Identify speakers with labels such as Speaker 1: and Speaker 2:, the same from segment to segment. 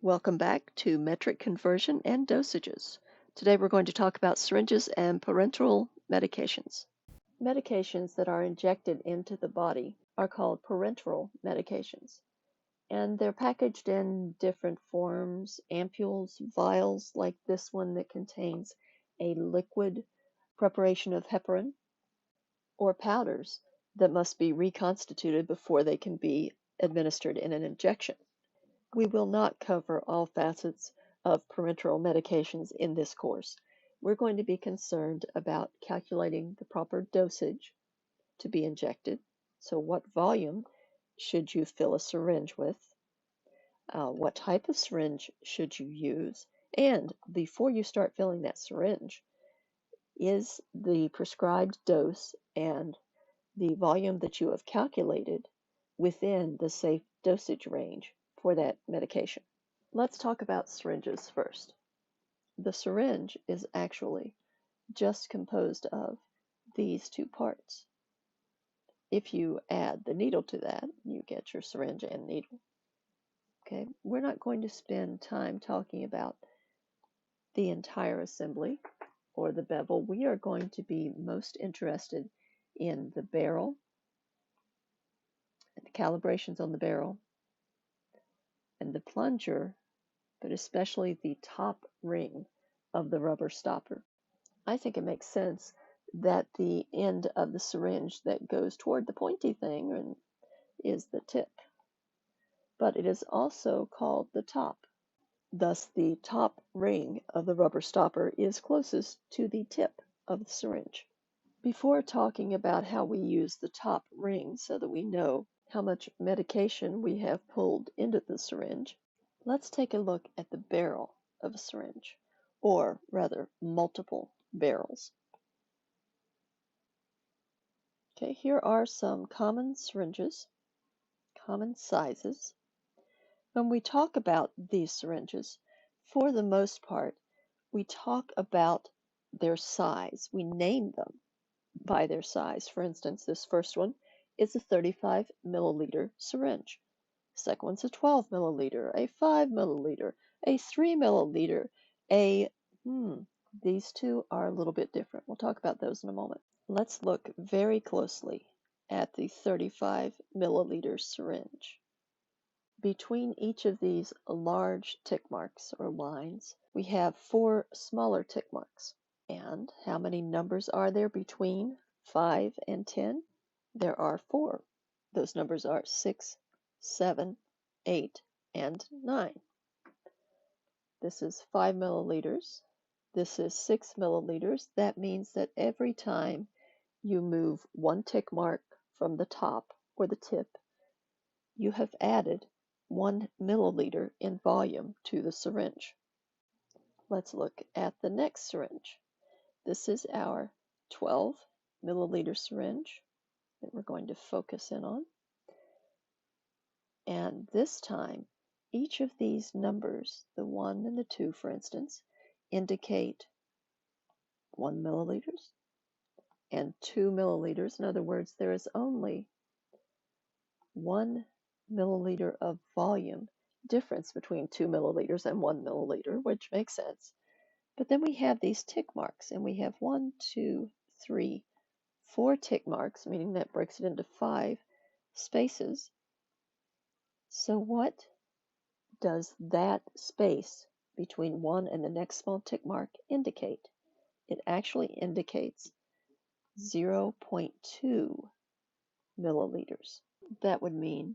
Speaker 1: Welcome back to Metric Conversion and Dosages. Today we're going to talk about syringes and parenteral medications. Medications that are injected into the body are called parenteral medications, and they're packaged in different forms, ampules, vials like this one that contains a liquid preparation of heparin, or powders that must be reconstituted before they can be administered in an injection. We will not cover all facets of parenteral medications in this course. We're going to be concerned about calculating the proper dosage to be injected. So what volume should you fill a syringe with? What type of syringe should you use? And before you start filling that syringe, is the prescribed dose and the volume that you have calculated within the safe dosage range for that medication? Let's talk about syringes first. The syringe is actually just composed of these two parts. If you add the needle to that, you get your syringe and needle. Okay, we're not going to spend time talking about the entire assembly or the bevel. We are going to be most interested in the barrel and the calibrations on the barrel and the plunger, but especially the top ring of the rubber stopper. I think it makes sense that the end of the syringe that goes toward the pointy thing is the tip, but it is also called the top. Thus, the top ring of the rubber stopper is closest to the tip of the syringe. Before talking about how we use the top ring so that we know how much medication we have pulled into the syringe, let's take a look at the barrel of a syringe, or rather multiple barrels. Okay, here are some common syringes, common sizes. When we talk about these syringes, for the most part, we talk about their size. We name them by their size. For instance, this first one is a 35 milliliter syringe. Second one's a 12 milliliter, a 5 milliliter, a 3 milliliter, these two are a little bit different. We'll talk about those in a moment. Let's look very closely at the 35 milliliter syringe. Between each of these large tick marks or lines, we have 4 smaller tick marks. And how many numbers are there between 5 and 10? There are 4. Those numbers are 6, 7, 8, and 9. This is 5 milliliters. This is 6 milliliters. That means that every time you move one tick mark from the top or the tip, you have added 1 milliliter in volume to the syringe. Let's look at the next syringe. This is our 12 milliliter syringe that we're going to focus in on. And this time, each of these numbers, the 1 and the 2, for instance, indicate 1 milliliters and 2 milliliters. In other words, there is only 1 milliliter of volume difference between 2 milliliters and 1 milliliter, which makes sense. But then we have these tick marks, and we have 1, 2, 3, 4 tick marks, meaning that breaks it into 5 spaces. So what does that space between one and the next small tick mark indicate? It actually indicates 0.2 milliliters. That would mean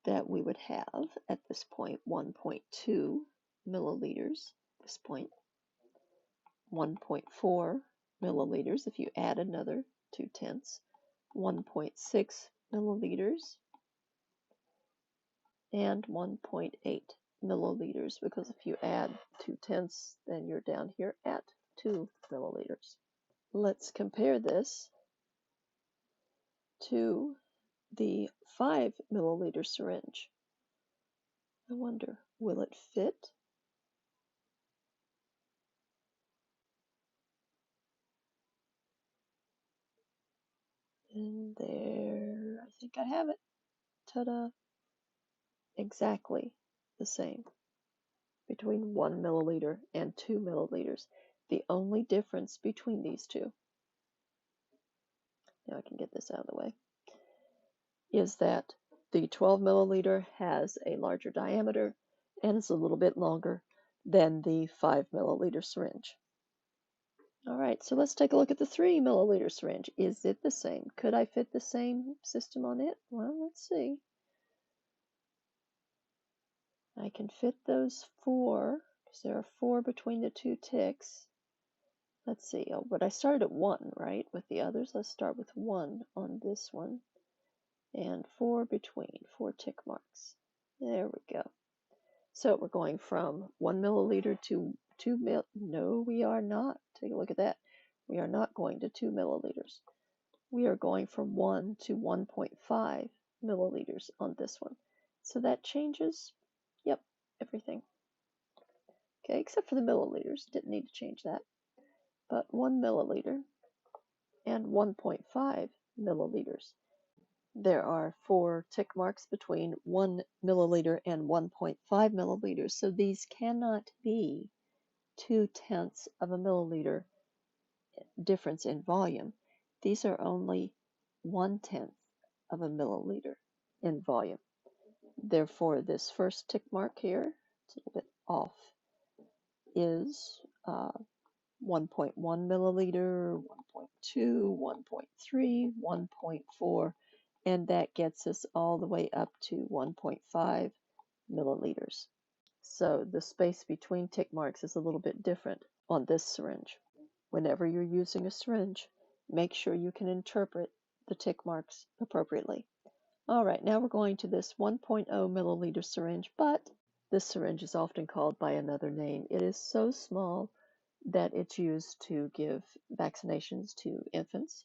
Speaker 1: that we would have, at this point, 1.2 milliliters. At this point, 1.4 milliliters. If you add another 2/10, 1.6 milliliters, and 1.8 milliliters, because if you add 2/10, then you're down here at 2 milliliters. Let's compare this to the 5 milliliter syringe. I wonder, will it fit? And there, I think I have it. Ta-da! Exactly the same. between 1 milliliter and 2 milliliters. The only difference between these two, now I can get this out of the way, is that the 12 milliliter has a larger diameter and is a little bit longer than the 5 milliliter syringe. All right, so let's take a look at the 3 milliliter syringe. Is it the same? Could I fit the same system on it? Well, let's see. I can fit those 4, because there are 4 between the 2 ticks. Let's see, oh, but I started at 1, right? With the others, let's start with 1 on this one, and 4 between, 4 tick marks. There we go. So we're going from 1 milliliter to 2 mil. No, we are not. Take a look at that. We are not going to 2 milliliters. We are going from 1 to 1.5 milliliters on this one. So that changes, yep, everything. Okay, except for the milliliters. Didn't need to change that. But 1 milliliter and 1.5 milliliters. There are 4 tick marks between 1 milliliter and 1.5 milliliters, so these cannot be 0.2 of a milliliter difference in volume. These are only 1/10 of a milliliter in volume. Therefore, this first tick mark here, it's a little bit off, is 1.1 milliliter, 1.2, 1.3, 1.4, and that gets us all the way up to 1.5 milliliters. So the space between tick marks is a little bit different on this syringe. Whenever you're using a syringe, make sure you can interpret the tick marks appropriately. All right, now we're going to this 1.0 milliliter syringe, but this syringe is often called by another name. It is so small that it's used to give vaccinations to infants.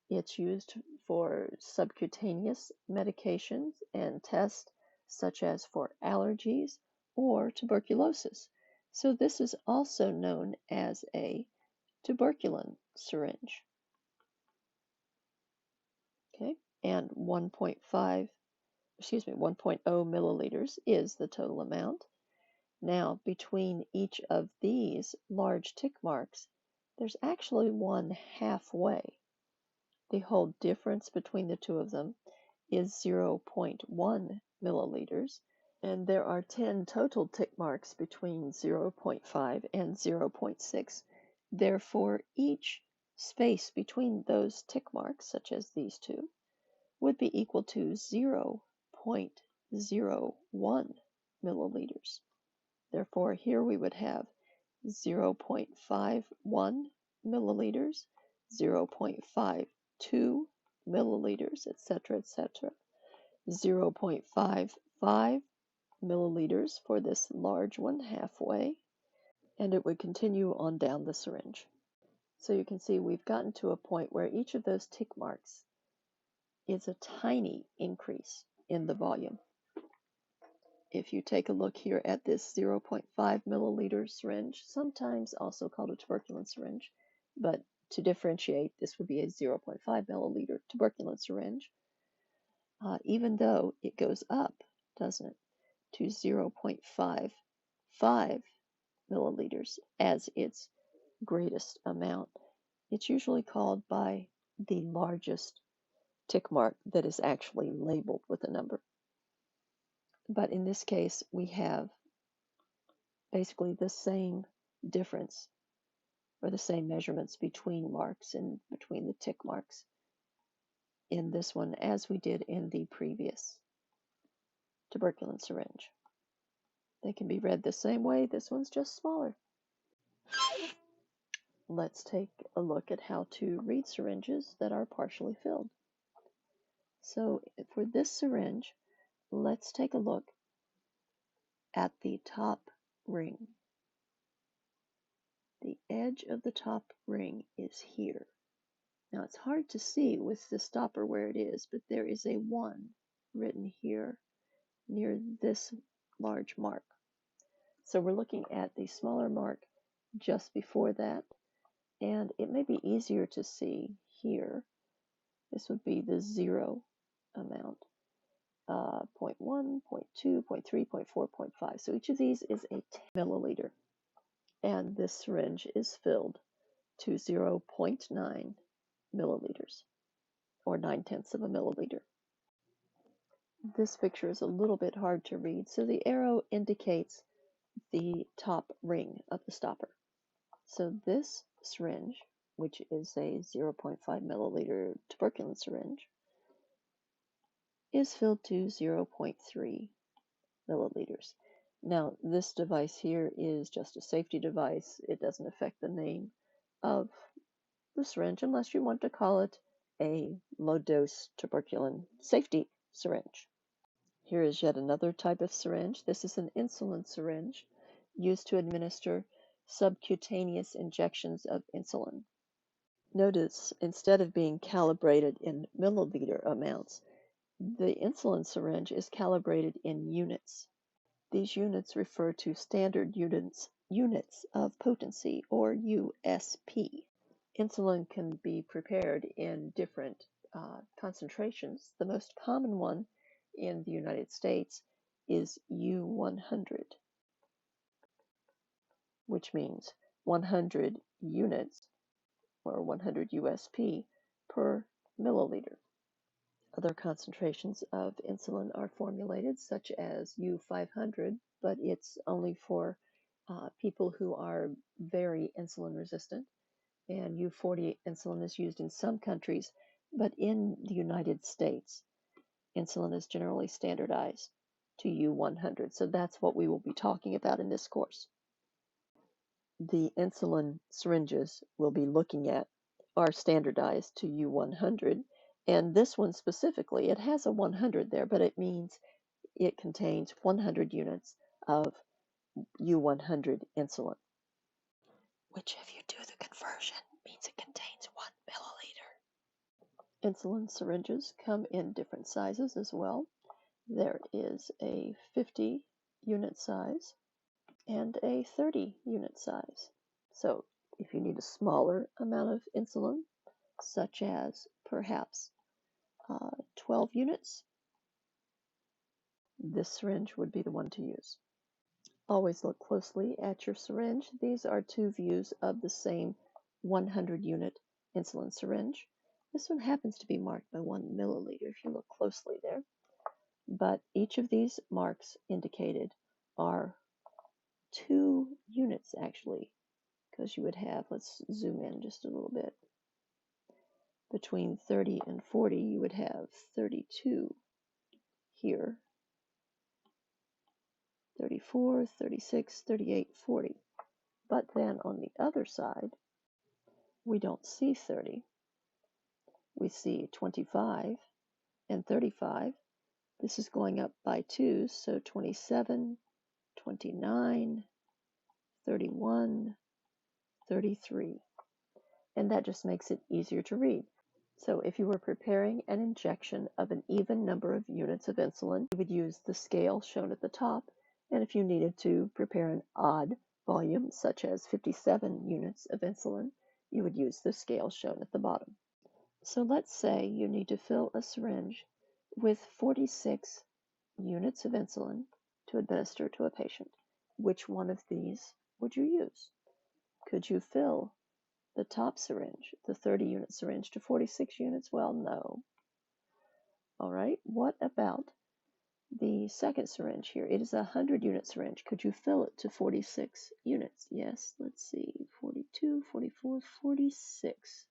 Speaker 1: It's used for subcutaneous medications and tests such as for allergies or tuberculosis. So this is also known as a tuberculin syringe. Okay, and 1.0 milliliters is the total amount. Now, between each of these large tick marks, there's actually one halfway. The whole difference between the two of them is 0.1 milliliters, and there are 10 total tick marks between 0.5 and 0.6. Therefore, each space between those tick marks, such as these two, would be equal to 0.01 milliliters. Therefore, here we would have 0.51 milliliters, 0.52 milliliters, etc., etc., 0.55 milliliters for this large one halfway, and it would continue on down the syringe. So you can see we've gotten to a point where each of those tick marks is a tiny increase in the volume. If you take a look here at this 0.5 milliliter syringe, sometimes also called a tuberculin syringe, but to differentiate, this would be a 0.5 milliliter tuberculin syringe, even though it goes up, doesn't it, to 0.55 milliliters as its greatest amount. It's usually called by the largest tick mark that is actually labeled with a number. But in this case, we have basically the same difference or the same measurements between marks and between the tick marks in this one as we did in the previous tuberculin syringe. They can be read the same way. This one's just smaller. Let's take a look at how to read syringes that are partially filled. So for this syringe, let's take a look at the top ring. The edge of the top ring is here. Now it's hard to see with the stopper where it is, but there is a 1 written here near this large mark. So we're looking at the smaller mark just before that, and it may be easier to see here. This would be the 0 amount. 0.1, 0.2, 0.3, 0.4, 0.5. So each of these is a 10 milliliter. And this syringe is filled to 0.9 milliliters, or 9/10 of a milliliter. This picture is a little bit hard to read, so the arrow indicates the top ring of the stopper. So this syringe, which is a 0.5 milliliter tuberculin syringe, is filled to 0.3 milliliters. Now, this device here is just a safety device. It doesn't affect the name of the syringe unless you want to call it a low-dose tuberculin safety syringe. Here is yet another type of syringe. This is an insulin syringe used to administer subcutaneous injections of insulin. Notice, instead of being calibrated in milliliter amounts, the insulin syringe is calibrated in units. These units refer to standard units of potency, or USP. Insulin can be prepared in different concentrations. The most common one in the United States is U100, which means 100 units, or 100 USP, per milliliter. Other concentrations of insulin are formulated, such as U500, but it's only for people who are very insulin resistant. And U40 insulin is used in some countries, but in the United States, insulin is generally standardized to U100. So that's what we will be talking about in this course. The insulin syringes we'll be looking at are standardized to U100, and this one specifically, it has a 100 there, but it means it contains 100 units of U100 insulin. Which, if you do the conversion, means it contains 1 milliliter. Insulin syringes come in different sizes as well. There is a 50 unit size and a 30 unit size. So if you need a smaller amount of insulin, such as perhaps 12 units, this syringe would be the one to use. Always look closely at your syringe. These are two views of the same 100 unit insulin syringe. This one happens to be marked by 1 milliliter if you look closely there. But each of these marks indicated are 2 units actually, because you would have, let's zoom in just a little bit. Between 30 and 40, you would have 32 here, 34, 36, 38, 40. But then on the other side, we don't see 30. We see 25 and 35. This is going up by 2, so 27, 29, 31, 33. And that just makes it easier to read. So if you were preparing an injection of an even number of units of insulin, you would use the scale shown at the top. And if you needed to prepare an odd volume, such as 57 units of insulin, you would use the scale shown at the bottom. So let's say you need to fill a syringe with 46 units of insulin to administer to a patient. Which one of these would you use? Could you fill the top syringe, the 30-unit syringe, to 46 units? Well, no. All right, what about the second syringe here? It is a 100-unit syringe. Could you fill it to 46 units? Yes, let's see, 42, 44, 46,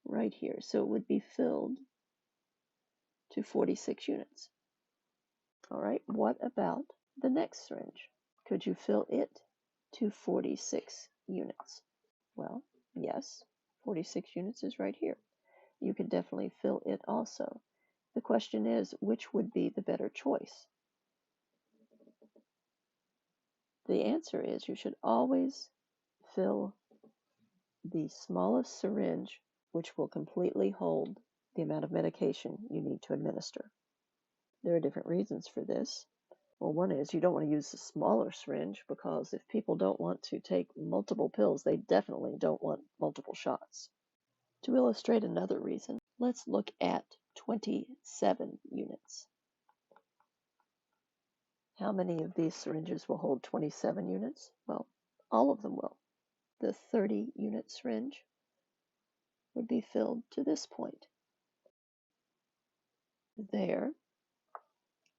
Speaker 1: right here. So it would be filled to 46 units. All right, what about the next syringe? Could you fill it to 46 units? Well, yes, 46 units is right here. You could definitely fill it also. The question is, which would be the better choice? The answer is you should always fill the smallest syringe, which will completely hold the amount of medication you need to administer. There are different reasons for this. Well, one is you don't want to use the smaller syringe because if people don't want to take multiple pills, they definitely don't want multiple shots. To illustrate another reason, let's look at 27 units. How many of these syringes will hold 27 units? Well, all of them will. The 30-unit syringe would be filled to this point there,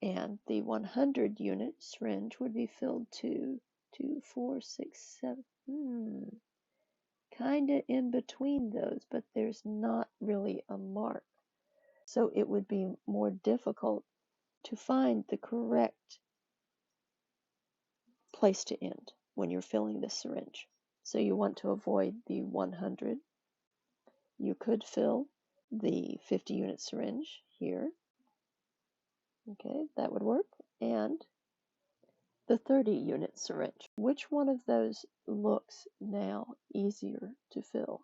Speaker 1: and the 100-unit syringe would be filled to 2, 4, 6, 7. Kind of in between those, but there's not really a mark. So it would be more difficult to find the correct place to end when you're filling this syringe. So you want to avoid the 100. You could fill the 50-unit syringe here. Okay, that would work. And the 30-unit syringe. Which one of those looks now easier to fill?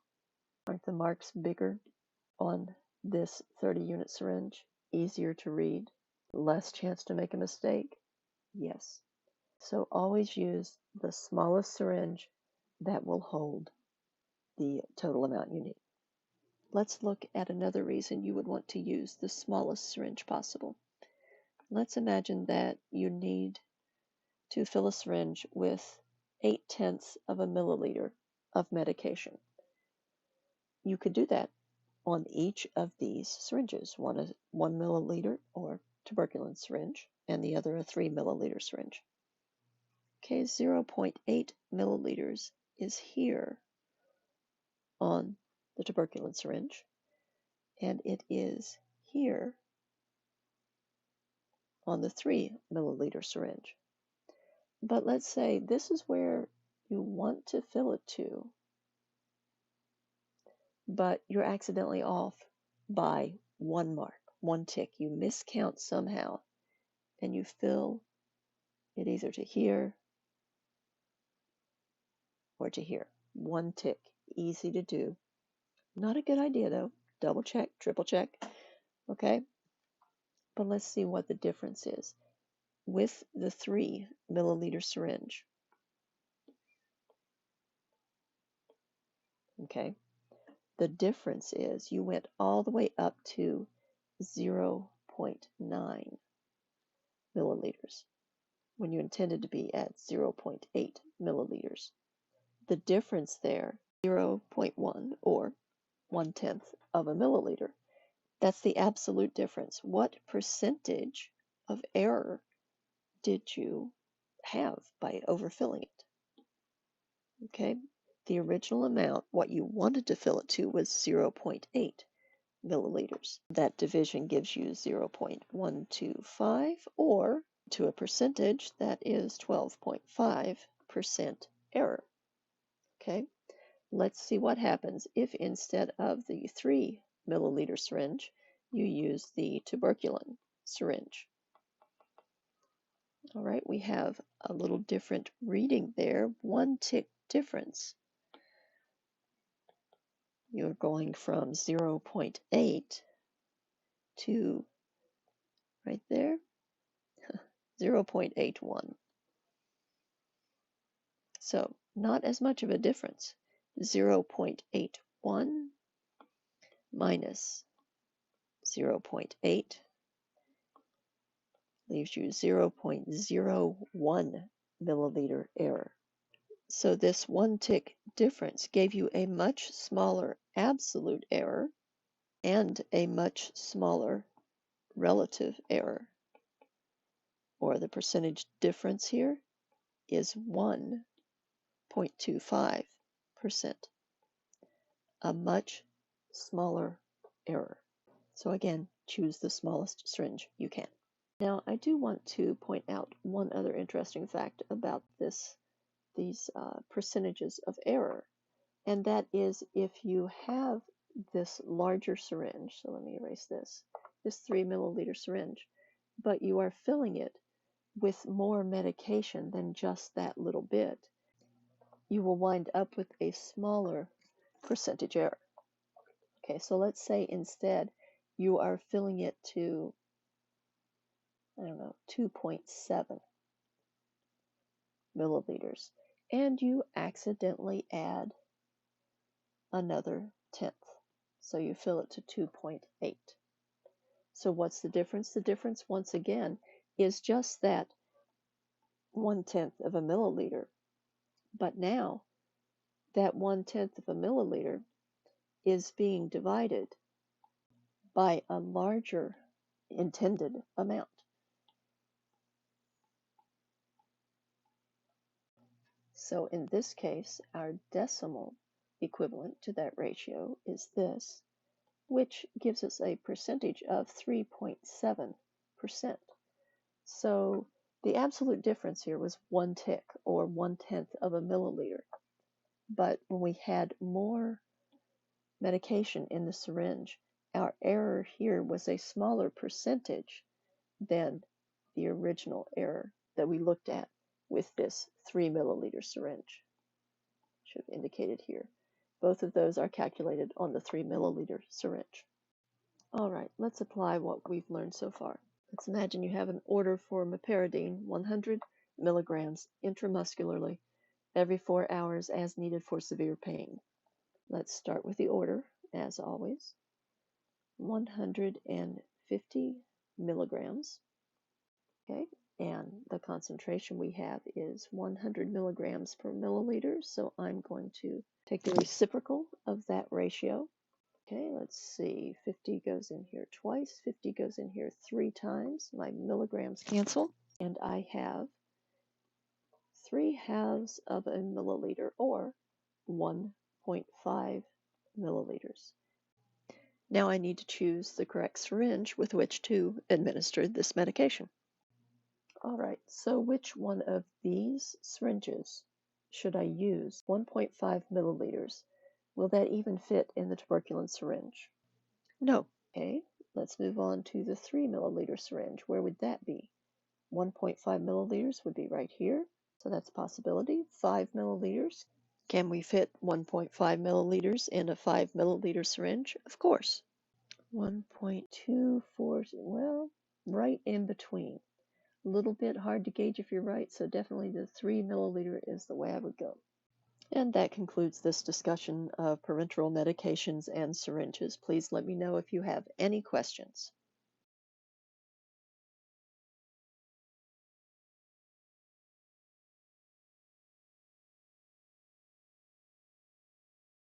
Speaker 1: Aren't the marks bigger on this 30-unit syringe? Easier to read? Less chance to make a mistake? Yes. So always use the smallest syringe that will hold the total amount you need. Let's look at another reason you would want to use the smallest syringe possible. Let's imagine that you need to fill a syringe with 0.8 of a milliliter of medication. You could do that on each of these syringes. One is 1 milliliter or tuberculin syringe, and the other a 3 milliliter syringe. Okay, 0.8 milliliters is here on the tuberculin syringe, and it is here on the 3 milliliter syringe. But let's say this is where you want to fill it to, but you're accidentally off by 1 mark, 1 tick. You miscount somehow, and you fill it either to here or to here. 1 tick, easy to do. Not a good idea though. Double check, triple check, okay? But let's see what the difference is. With the 3 milliliter syringe, okay, the difference is you went all the way up to 0.9 milliliters when you intended to be at 0.8 milliliters. The difference there, 0.1 or 1/10 of a milliliter. That's the absolute difference. What percentage of error did you have by overfilling it? Okay, the original amount, what you wanted to fill it to, was 0.8 milliliters. That division gives you 0.125, or to a percentage, that is 12.5% error. Okay, let's see what happens if instead of the 3 milliliter syringe, you use the tuberculin syringe. All right, we have a little different reading there, 1 tick difference. You're going from 0.8 to right there, 0.81. So not as much of a difference. 0.81 minus 0.8 leaves you 0.01 milliliter error. So this 1 tick difference gave you a much smaller absolute error and a much smaller relative error. Or the percentage difference here is 1.25%. A much smaller error. So again, choose the smallest syringe you can. Now, I do want to point out one other interesting fact about these percentages of error, and that is if you have this larger syringe, so let me erase this 3 milliliter syringe, but you are filling it with more medication than just that little bit, you will wind up with a smaller percentage error. Okay, so let's say instead you are filling it to, 2.7 milliliters, and you accidentally add another 1/10. So you fill it to 2.8. So what's the difference? The difference, once again, is just that 1/10 of a milliliter. But now that 1/10 of a milliliter is being divided by a larger intended amount. So in this case, our decimal equivalent to that ratio is this, which gives us a percentage of 3.7%. So the absolute difference here was 1 tick, or 1/10 of a milliliter. But when we had more medication in the syringe, our error here was a smaller percentage than the original error that we looked at with this 3 milliliter syringe. Should have indicated here. Both of those are calculated on the 3 milliliter syringe. All right, let's apply what we've learned so far. Let's imagine you have an order for meperidine, 100 milligrams intramuscularly every 4 hours as needed for severe pain. Let's start with the order, as always. 150 milligrams. Okay, and the concentration we have is 100 milligrams per milliliter, so I'm going to take the reciprocal of that ratio. Okay, let's see, 50 goes in here twice, 50 goes in here 3 times, my milligrams cancel, and I have 3/2 of a milliliter, or 1.5 milliliters. Now I need to choose the correct syringe with which to administer this medication. All right, so which one of these syringes should I use? 1.5 milliliters. Will that even fit in the tuberculin syringe? No. Okay, let's move on to the 3 milliliter syringe. Where would that be? 1.5 milliliters would be right here. So that's a possibility. 5 milliliters. Can we fit 1.5 milliliters in a 5 milliliter syringe? Of course. 1.24, well, right in between. A little bit hard to gauge if you're right, so definitely the 3 milliliter is the way I would go. And that concludes this discussion of parenteral medications and syringes. Please let me know if you have any questions.